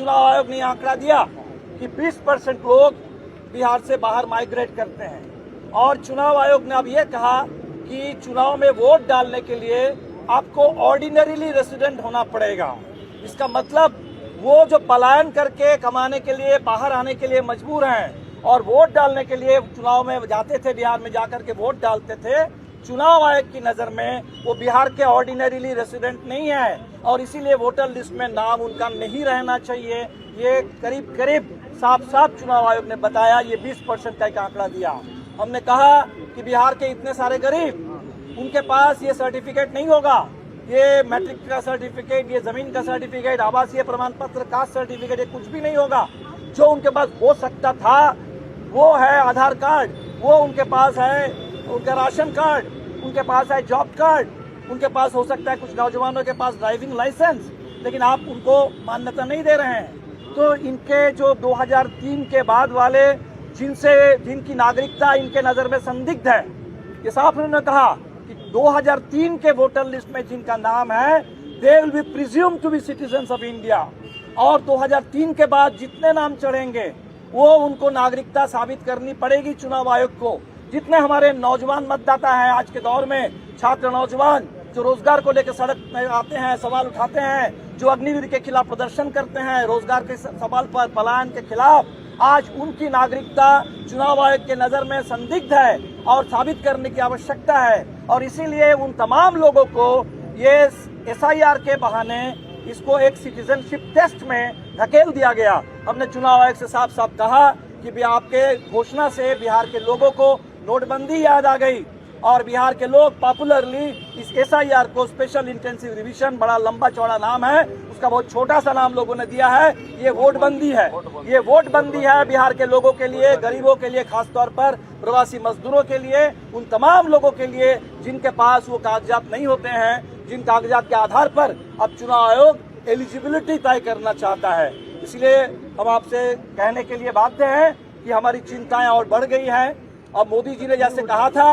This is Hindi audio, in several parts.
चुनाव आयोग ने आंकड़ा दिया कि 20% लोग बिहार से बाहर माइग्रेट करते हैं और चुनाव आयोग ने अब ये कहा कि चुनाव में वोट डालने के लिए आपको ऑर्डिनरीली रेसिडेंट होना पड़ेगा। इसका मतलब वो जो पलायन करके कमाने के लिए बाहर आने के लिए मजबूर हैं और वोट डालने के लिए चुनाव में जाते थे, बिहार में जाकर के वोट डालते थे, चुनाव आयोग की नजर में वो बिहार के ऑर्डिनरीली रेसिडेंट नहीं है और इसीलिए वोटर लिस्ट में नाम उनका नहीं रहना चाहिए। ये करीब करीब साफ साफ चुनाव आयोग ने बताया, ये 20% का एक आंकड़ा दिया। हमने कहा कि बिहार के इतने सारे गरीब, उनके पास ये सर्टिफिकेट नहीं होगा, ये मैट्रिक का सर्टिफिकेट, ये जमीन का सर्टिफिकेट, आवासीय प्रमाण पत्र, कास्ट सर्टिफिकेट, ये कुछ भी नहीं होगा। जो उनके पास हो सकता था वो है आधार कार्ड, वो उनके पास है उनका राशन कार्ड, उनके पास है जॉब कार्ड, उनके पास हो सकता है कुछ नौजवानों के पास ड्राइविंग लाइसेंस, लेकिन आप उनको मान्यता नहीं दे रहे हैं। तो इनके जो 2003 के बाद वाले जिनकी नागरिकता इनके नजर में संदिग्ध है, ये साफ उन्होंने कहा कि 2003 के वोटर लिस्ट में जिनका नाम है they will be presumed to be citizens of India, और 2003 के बाद जितने नाम चढ़ेंगे वो उनको नागरिकता साबित करनी पड़ेगी चुनाव आयोग को। जितने हमारे नौजवान मतदाता हैं आज के दौर में, छात्र नौजवान जो रोजगार को लेकर सड़क में आते हैं, सवाल उठाते हैं, जो अग्निवीर के खिलाफ प्रदर्शन करते हैं, रोजगार के सवाल पर, पलायन के खिलाफ, आज उनकी नागरिकता चुनाव आयोग के नजर में संदिग्ध है और साबित करने की आवश्यकता है। और इसीलिए उन तमाम लोगों को ये SIR के बहाने इसको एक सिटीजनशिप टेस्ट में धकेल दिया गया। हमने चुनाव आयोग से साफ साफ कहा कि आपके घोषणा से बिहार के लोगों को नोटबंदी याद आ गई और बिहार के लोग पॉपुलरली इस SIR को स्पेशल इंटेंसिव रिवीजन, बड़ा लंबा चौड़ा नाम है, उसका बहुत छोटा सा नाम लोगों ने दिया है, ये वोटबंदी है। ये वोटबंदी है बिहार के लोगों के लिए, गरीबों के लिए, खासतौर पर प्रवासी मजदूरों के लिए, उन तमाम लोगों के लिए जिनके पास वो कागजात नहीं होते हैं, जिन कागजात के आधार पर अब चुनाव आयोग एलिजिबिलिटी तय करना चाहता है। इसलिए हम आपसे कहने के लिए बाध्य हैं कि हमारी चिंताएं और बढ़ गई हैं। अब मोदी जी ने जैसे कहा था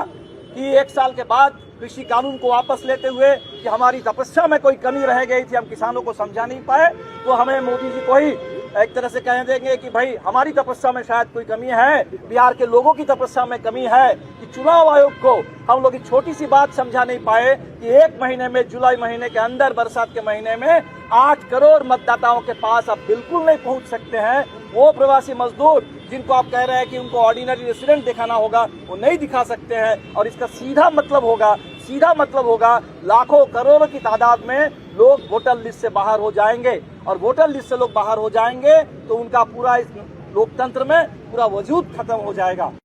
कि 1 साल के बाद कृषि कानून को वापस लेते हुए कि हमारी तपस्या में कोई कमी रह गई थी, हम किसानों को समझा नहीं पाए, तो हमें मोदी जी को ही एक तरह से कह देंगे कि भाई हमारी तपस्या में शायद कोई कमी है, बिहार के लोगों की तपस्या में कमी है कि चुनाव आयोग को हम लोग छोटी सी बात समझा नहीं पाए कि 1 महीने में, जुलाई महीने के अंदर, बरसात के महीने में 8 करोड़ मतदाताओं के पास आप बिल्कुल नहीं पहुंच सकते हैं। वो प्रवासी मजदूर जिनको आप कह रहे हैं कि उनको ऑर्डिनरी रेसिडेंट दिखाना होगा, वो नहीं दिखा सकते हैं और इसका सीधा मतलब होगा लाखों करोड़ों की तादाद में लोग वोटर लिस्ट से बाहर हो जाएंगे और वोटर लिस्ट से लोग बाहर हो जाएंगे तो उनका पूरा इस लोकतंत्र में पूरा वजूद खत्म हो जाएगा।